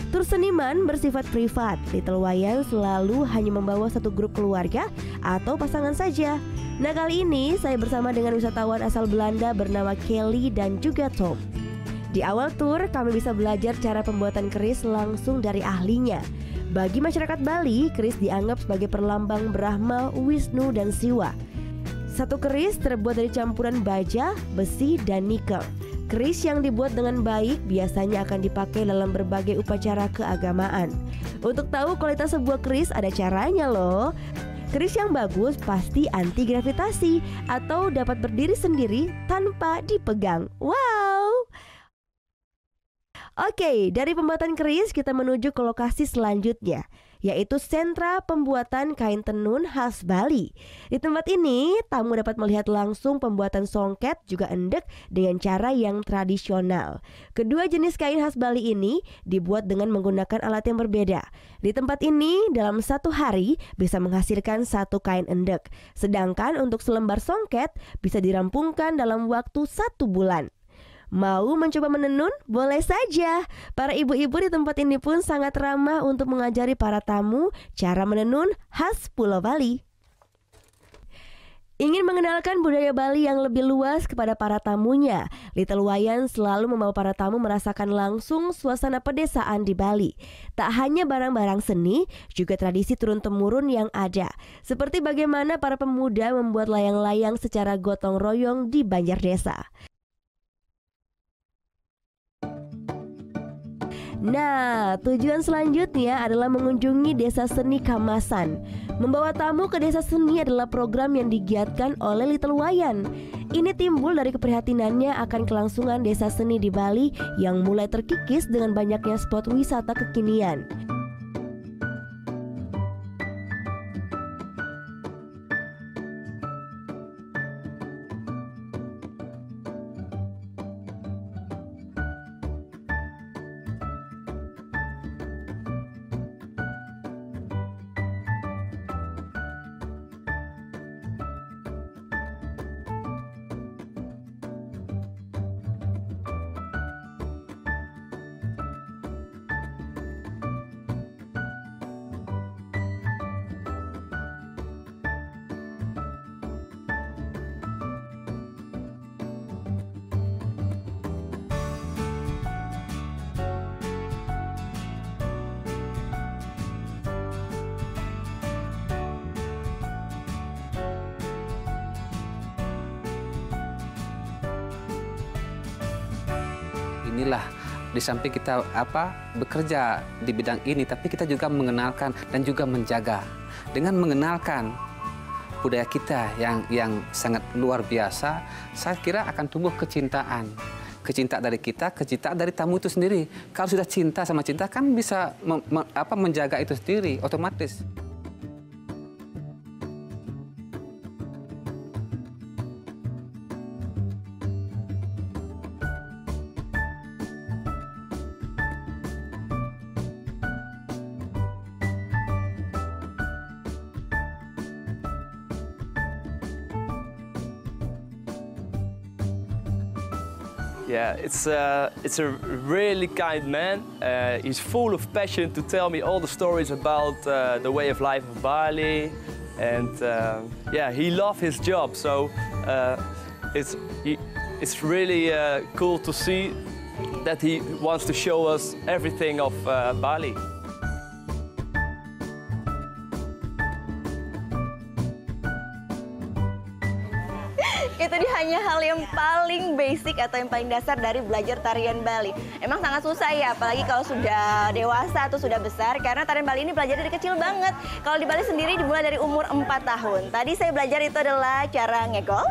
Tur seniman bersifat privat. Little Wayan selalu hanya membawa satu grup keluarga atau pasangan saja. Nah, kali ini saya bersama dengan wisatawan asal Belanda bernama Kelly dan juga Tom. Di awal tur kami bisa belajar cara pembuatan keris langsung dari ahlinya. Bagi masyarakat Bali, keris dianggap sebagai perlambang Brahma, Wisnu, dan Siwa. Satu keris terbuat dari campuran baja, besi, dan nikel. Keris yang dibuat dengan baik biasanya akan dipakai dalam berbagai upacara keagamaan. Untuk tahu kualitas sebuah keris ada caranya loh. Keris yang bagus pasti anti gravitasi atau dapat berdiri sendiri tanpa dipegang. Wow! Oke, dari pembuatan keris kita menuju ke lokasi selanjutnya, yaitu sentra pembuatan kain tenun khas Bali. Di tempat ini, tamu dapat melihat langsung pembuatan songket juga endek dengan cara yang tradisional. Kedua jenis kain khas Bali ini dibuat dengan menggunakan alat yang berbeda. Di tempat ini, dalam satu hari bisa menghasilkan satu kain endek, sedangkan untuk selembar songket bisa dirampungkan dalam waktu 1 bulan. Mau mencoba menenun? Boleh saja. Para ibu-ibu di tempat ini pun sangat ramah untuk mengajari para tamu cara menenun khas Pulau Bali. Ingin mengenalkan budaya Bali yang lebih luas kepada para tamunya, Little Wayan selalu membawa para tamu merasakan langsung suasana pedesaan di Bali. Tak hanya barang-barang seni, juga tradisi turun-temurun yang ada. Seperti bagaimana para pemuda membuat layang-layang secara gotong royong di Banjar Desa. Nah, tujuan selanjutnya adalah mengunjungi Desa Seni Kamasan. Membawa tamu ke desa seni adalah program yang digiatkan oleh Little Wayan. Ini timbul dari keprihatinannya akan kelangsungan desa seni di Bali yang mulai terkikis dengan banyaknya spot wisata kekinian. Inilah di samping kita bekerja di bidang ini, tapi kita juga mengenalkan dan juga menjaga dengan mengenalkan budaya kita yang sangat luar biasa. Saya kira akan tumbuh kecintaan dari kita, kecintaan dari tamu itu sendiri. Kalau sudah cinta sama cinta kan bisa menjaga itu sendiri otomatis. Yeah, it's a really kind man. He's full of passion to tell me all the stories about the way of life of Bali, and yeah, he loves his job. So it's really cool to see that he wants to show us everything of Bali. Itu dia hanya hal yang paling basic atau yang paling dasar dari belajar tarian Bali. Emang sangat susah ya, apalagi kalau sudah dewasa atau sudah besar, karena tarian Bali ini belajar dari kecil banget. Kalau di Bali sendiri dimulai dari umur 4 tahun. Tadi saya belajar itu adalah cara ngegol,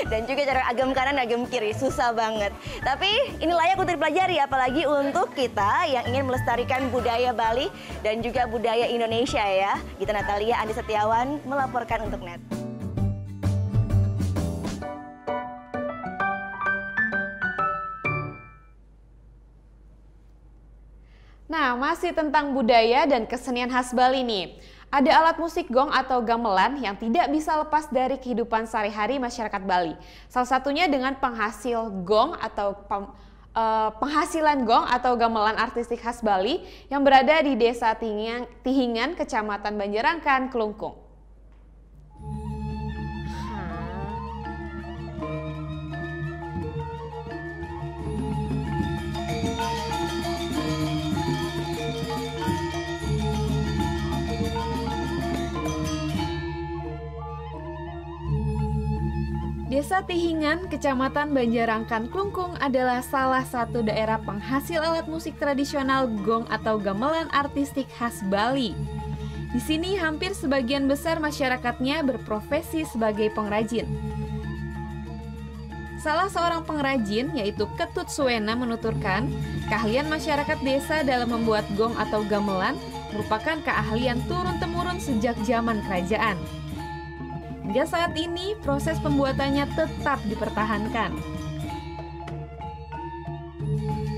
dan juga cara agam kanan, agam kiri. Susah banget. Tapi ini layak untuk dipelajari, apalagi untuk kita yang ingin melestarikan budaya Bali dan juga budaya Indonesia ya. Gita Natalia, Andi Setiawan melaporkan untuk NET. Nah, masih tentang budaya dan kesenian khas Bali nih. Ada alat musik gong atau gamelan yang tidak bisa lepas dari kehidupan sehari-hari masyarakat Bali. Salah satunya dengan penghasilan gong atau gamelan artistik khas Bali yang berada di Desa Tihingan, Kecamatan Banjarangkan, Kelungkung. Desa Tihingan, Kecamatan Banjarangkan, Kelungkung adalah salah satu daerah penghasil alat musik tradisional gong atau gamelan artistik khas Bali. Di sini hampir sebagian besar masyarakatnya berprofesi sebagai pengrajin. Salah seorang pengrajin, yaitu Ketut Suwena, menuturkan keahlian masyarakat desa dalam membuat gong atau gamelan merupakan keahlian turun-temurun sejak zaman kerajaan. Hingga saat ini, proses pembuatannya tetap dipertahankan.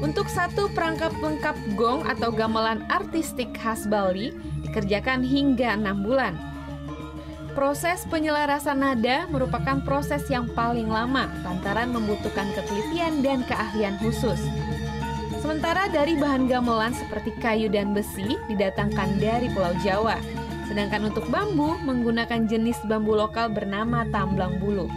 Untuk satu perangkap lengkap gong atau gamelan artistik khas Bali dikerjakan hingga 6 bulan. Proses penyelarasan nada merupakan proses yang paling lama lantaran membutuhkan ketelitian dan keahlian khusus. Sementara dari bahan gamelan seperti kayu dan besi didatangkan dari Pulau Jawa. Sedangkan untuk bambu menggunakan jenis bambu lokal bernama tamblang bulu.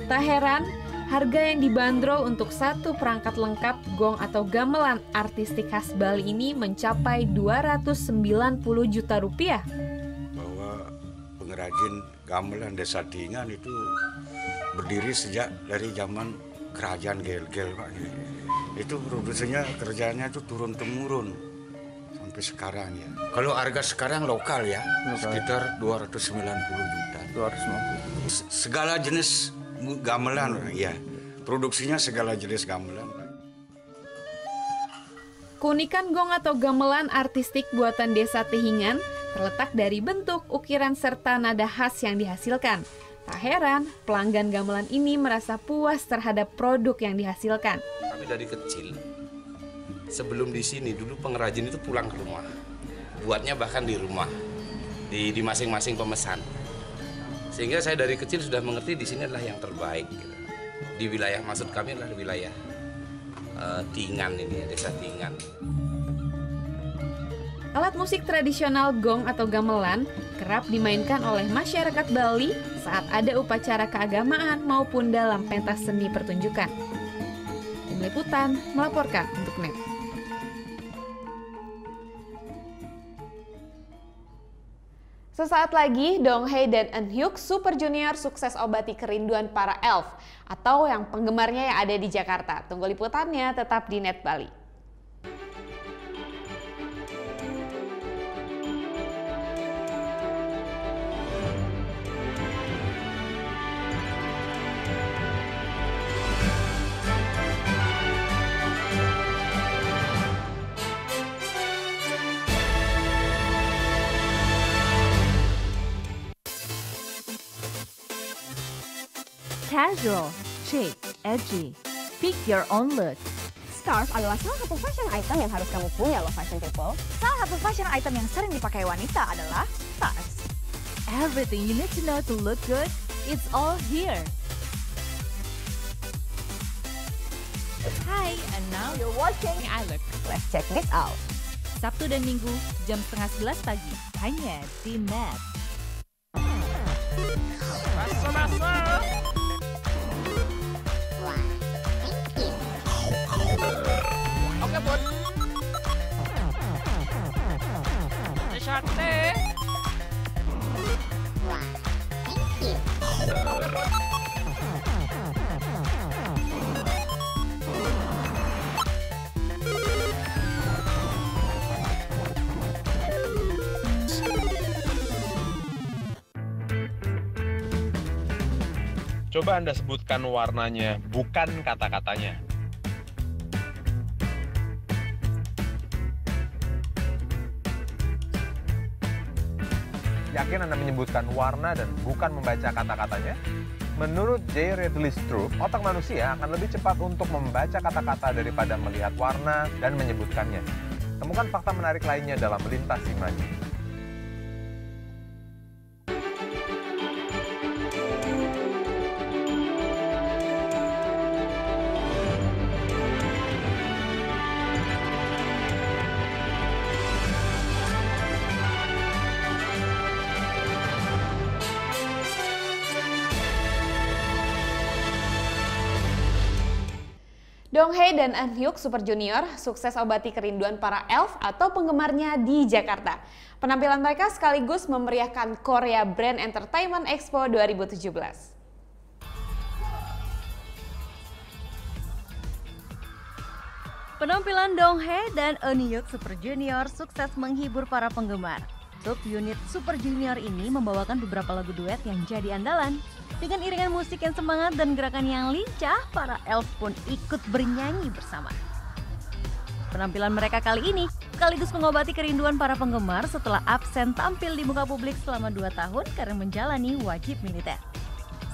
Tak heran, harga yang dibanderol untuk satu perangkat lengkap gong atau gamelan artistik khas Bali ini mencapai 290 juta rupiah. Bahwa pengrajin gamelan Desa Tihingan itu berdiri sejak dari zaman kerajaan Gel-Gel, Pak. Itu produksinya kerjanya itu turun-temurun sampai sekarang ya. Kalau harga sekarang lokal ya, sekitar 290 juta. 250. Segala jenis gamelan ya. Produksinya segala jenis gamelan. Keunikan gong atau gamelan artistik buatan Desa Tihingan terletak dari bentuk, ukiran serta nada khas yang dihasilkan. Tak heran, pelanggan gamelan ini merasa puas terhadap produk yang dihasilkan. Kami dari kecil, sebelum di sini dulu pengrajin itu pulang ke rumah, buatnya bahkan di rumah, di masing-masing pemesan. Sehingga saya dari kecil sudah mengerti di sini adalah yang terbaik. Gitu. Di wilayah, maksud kami adalah wilayah Tihingan ini, ya, Desa Tihingan. Alat musik tradisional gong atau gamelan kerap dimainkan oleh masyarakat Bali saat ada upacara keagamaan maupun dalam pentas seni pertunjukan. Tim Liputan melaporkan untuk NET. Sesaat lagi, Dong Hae dan Eunhyuk Super Junior sukses obati kerinduan para elf atau yang penggemarnya yang ada di Jakarta. Tunggu liputannya tetap di NET Bali. Casual, chic, edgy. Pick your own look. Scarf adalah salah satu fashion item yang harus kamu punya loh fashion people. Salah satu fashion item yang sering dipakai wanita adalah tas. Everything you need to know to look good, it's all here. Hai, and now You're watching I Look. Let's check this out. Sabtu dan Minggu jam 10:30 pagi hanya di Net. Oke, Bun. Sate. Coba Anda sebutkan warnanya, bukan kata-katanya. Yakin Anda menyebutkan warna dan bukan membaca kata-katanya? Menurut J. Radley Stroop, otak manusia akan lebih cepat untuk membaca kata-kata daripada melihat warna dan menyebutkannya. Temukan fakta menarik lainnya dalam Melintasi Maju. Donghae dan Eunhyuk Super Junior sukses obati kerinduan para elf atau penggemarnya di Jakarta. Penampilan mereka sekaligus memeriahkan Korea Brand Entertainment Expo 2017. Penampilan Donghae dan Eunhyuk Super Junior sukses menghibur para penggemar. Subunit Super Junior ini membawakan beberapa lagu duet yang jadi andalan. Dengan iringan musik yang semangat dan gerakan yang lincah, para elf pun ikut bernyanyi bersama. Penampilan mereka kali ini sekaligus mengobati kerinduan para penggemar setelah absen tampil di muka publik selama 2 tahun karena menjalani wajib militer.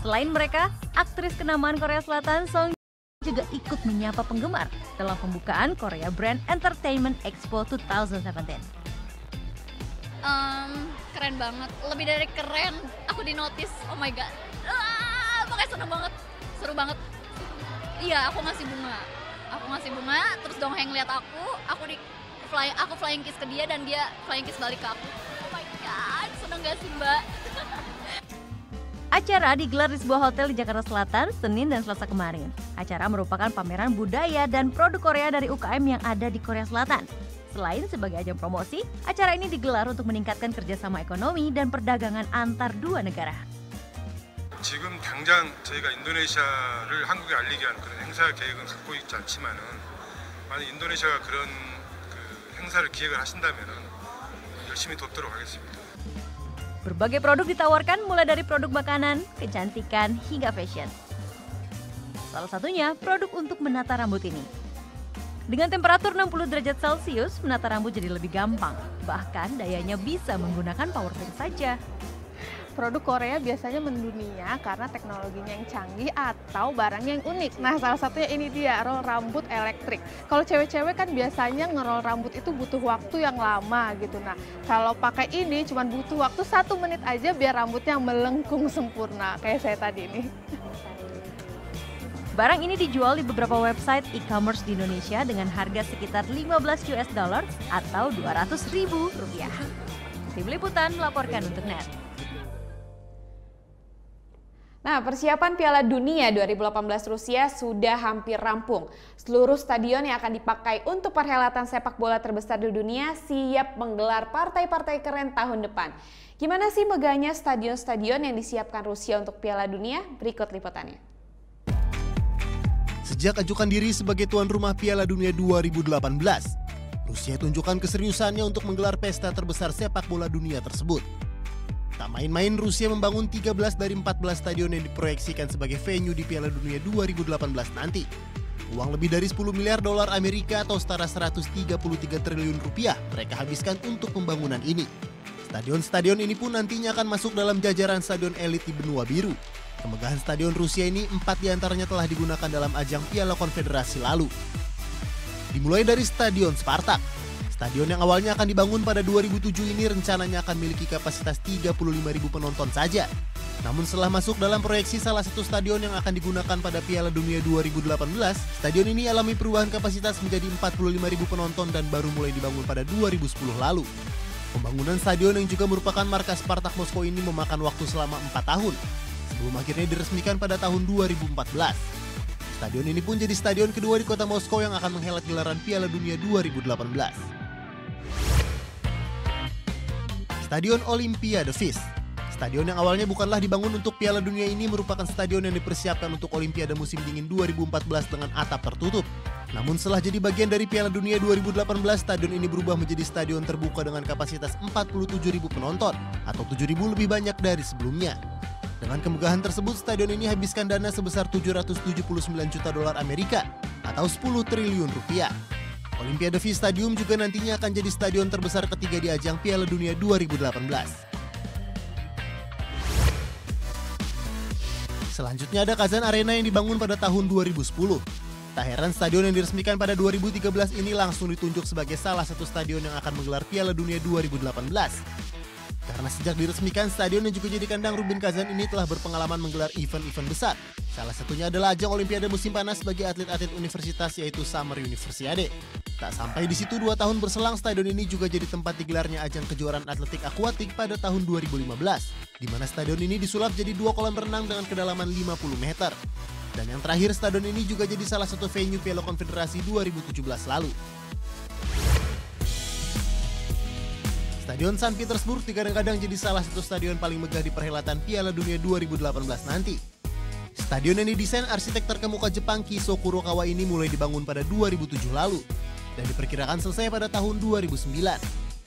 Selain mereka, aktris kenamaan Korea Selatan Song juga ikut menyapa penggemar dalam pembukaan Korea Brand Entertainment Expo 2017. Keren banget, lebih dari keren, aku di notice, oh my god, makanya seneng banget, seru banget. Iya, aku ngasih bunga, terus Donghae ngeliat aku flying kiss ke dia dan dia flying kiss balik ke aku. Oh my god, seneng gak sih mbak? Acara digelar di sebuah hotel di Jakarta Selatan, Senin dan Selasa kemarin. Acara merupakan pameran budaya dan produk Korea dari UKM yang ada di Korea Selatan. Selain sebagai ajang promosi, acara ini digelar untuk meningkatkan kerjasama ekonomi dan perdagangan antar dua negara. 지금 당장 저희가 인도네시아를 한국에 알리기 위한 그런 행사 계획은 갖고 있지 않지만은 만약 인도네시아가 그런 행사를 기획을 하신다면은 열심히 돕도록 하겠습니다. Berbagai produk ditawarkan mulai dari produk makanan, kecantikan hingga fashion. Salah satunya produk untuk menata rambut ini. Dengan temperatur 60 derajat Celcius, menata rambut jadi lebih gampang. Bahkan dayanya bisa menggunakan power bank saja. Produk Korea biasanya mendunia karena teknologinya yang canggih atau barangnya yang unik. Nah, salah satunya ini dia, roll rambut elektrik. Kalau cewek-cewek kan biasanya ngerol rambut itu butuh waktu yang lama gitu. Nah, kalau pakai ini cuma butuh waktu 1 menit aja biar rambutnya melengkung sempurna kayak saya tadi ini. Barang ini dijual di beberapa website e-commerce di Indonesia dengan harga sekitar $15 atau Rp200.000. Tim Liputan melaporkan untuk Net. Nah, persiapan Piala Dunia 2018 Rusia sudah hampir rampung. Seluruh stadion yang akan dipakai untuk perhelatan sepak bola terbesar di dunia siap menggelar partai-partai keren tahun depan. Gimana sih megahnya stadion-stadion yang disiapkan Rusia untuk Piala Dunia? Berikut liputannya. Sejak ajukan diri sebagai tuan rumah Piala Dunia 2018, Rusia tunjukkan keseriusannya untuk menggelar pesta terbesar sepak bola dunia tersebut. Tak main-main, Rusia membangun 13 dari 14 stadion yang diproyeksikan sebagai venue di Piala Dunia 2018 nanti. Uang lebih dari 10 miliar dolar Amerika atau setara 133 triliun rupiah mereka habiskan untuk pembangunan ini. Stadion-stadion ini pun nantinya akan masuk dalam jajaran stadion elit di benua biru. Kemegahan stadion Rusia ini 4 diantaranya telah digunakan dalam ajang Piala Konfederasi lalu. Dimulai dari Stadion Spartak. Stadion yang awalnya akan dibangun pada 2007 ini rencananya akan memiliki kapasitas 35.000 penonton saja. Namun setelah masuk dalam proyeksi salah satu stadion yang akan digunakan pada Piala Dunia 2018, stadion ini alami perubahan kapasitas menjadi 45.000 penonton dan baru mulai dibangun pada 2010 lalu. Pembangunan stadion yang juga merupakan markas Spartak Moskow ini memakan waktu selama 4 tahun, sebelum akhirnya diresmikan pada tahun 2014. Stadion ini pun jadi stadion kedua di kota Moskow yang akan menghelat gelaran Piala Dunia 2018. Stadion Olimpiade Fisk. Stadion yang awalnya bukanlah dibangun untuk Piala Dunia ini merupakan stadion yang dipersiapkan untuk Olimpiade musim dingin 2014 dengan atap tertutup. Namun setelah jadi bagian dari Piala Dunia 2018, stadion ini berubah menjadi stadion terbuka dengan kapasitas 47.000 penonton atau 7.000 lebih banyak dari sebelumnya. Dengan kemegahan tersebut, stadion ini habiskan dana sebesar 779 juta dolar Amerika atau 10 triliun rupiah. Olimpiade Fisk Stadium juga nantinya akan jadi stadion terbesar ketiga di ajang Piala Dunia 2018. Selanjutnya ada Kazan Arena yang dibangun pada tahun 2010. Tak heran stadion yang diresmikan pada 2013 ini langsung ditunjuk sebagai salah satu stadion yang akan menggelar Piala Dunia 2018. Karena sejak diresmikan, stadion yang juga jadi kandang Rubin Kazan ini telah berpengalaman menggelar event-event besar. Salah satunya adalah ajang Olimpiade musim panas bagi atlet-atlet universitas yaitu Summer Universiade. Tak sampai di situ, 2 tahun berselang stadion ini juga jadi tempat digelarnya ajang kejuaraan atletik akuatik pada tahun 2015. Di mana stadion ini disulap jadi 2 kolam renang dengan kedalaman 50 meter. Dan yang terakhir, stadion ini juga jadi salah satu venue Piala Konfederasi 2017 lalu. Stadion St. Petersburg kadang-kadang jadi salah satu stadion paling megah di perhelatan Piala Dunia 2018 nanti. Stadion yang didesain arsitek terkemuka Jepang Kiso Kurokawa ini mulai dibangun pada 2007 lalu dan diperkirakan selesai pada tahun 2009.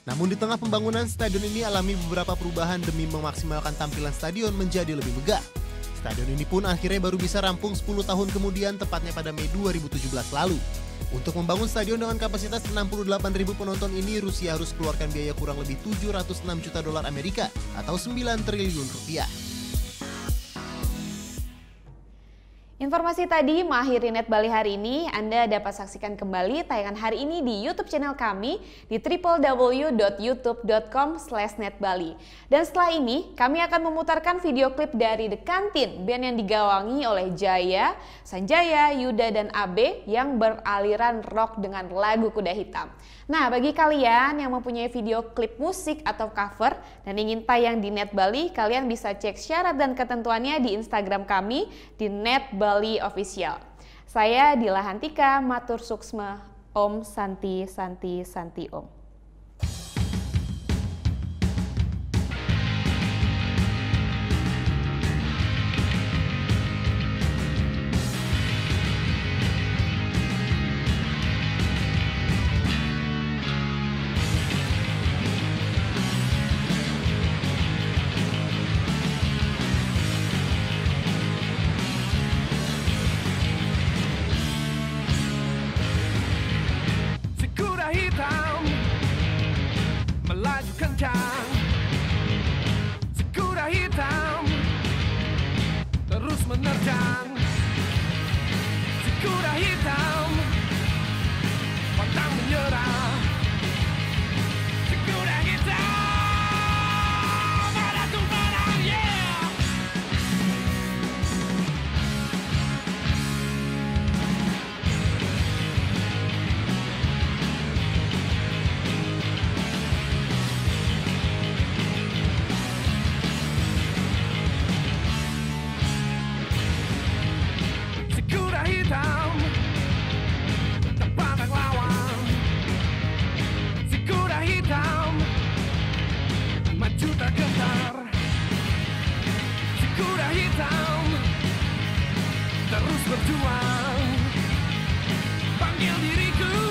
Namun di tengah pembangunan, stadion ini alami beberapa perubahan demi memaksimalkan tampilan stadion menjadi lebih megah. Stadion ini pun akhirnya baru bisa rampung 10 tahun kemudian, tepatnya pada Mei 2017 lalu. Untuk membangun stadion dengan kapasitas 68.000 penonton ini, Rusia harus keluarkan biaya kurang lebih 706 juta dolar Amerika atau 9 triliun rupiah. Informasi tadi mengakhiri Net Bali hari ini. Anda dapat saksikan kembali tayangan hari ini di YouTube channel kami di www.youtube.com/netbali. Dan setelah ini, kami akan memutarkan video klip dari The Kantin, band yang digawangi oleh Jaya, Sanjaya, Yuda, dan Abe yang beraliran rock dengan lagu Kuda Hitam. Nah, bagi kalian yang mempunyai video klip musik atau cover dan ingin tayang di Net Bali, kalian bisa cek syarat dan ketentuannya di Instagram kami di Net Bali Official. Saya Dila Hantika, matur suksma, Om Santi Santi Santi Om. kencang, si kuda hitam terus menerjang, si kuda hitam pantang menyerah, si kuda hitam pada tumpangan, yeah. Hitam terpantang lawan, si kuda hitam maju tak gentar, si kuda hitam terus berjuang, panggil diriku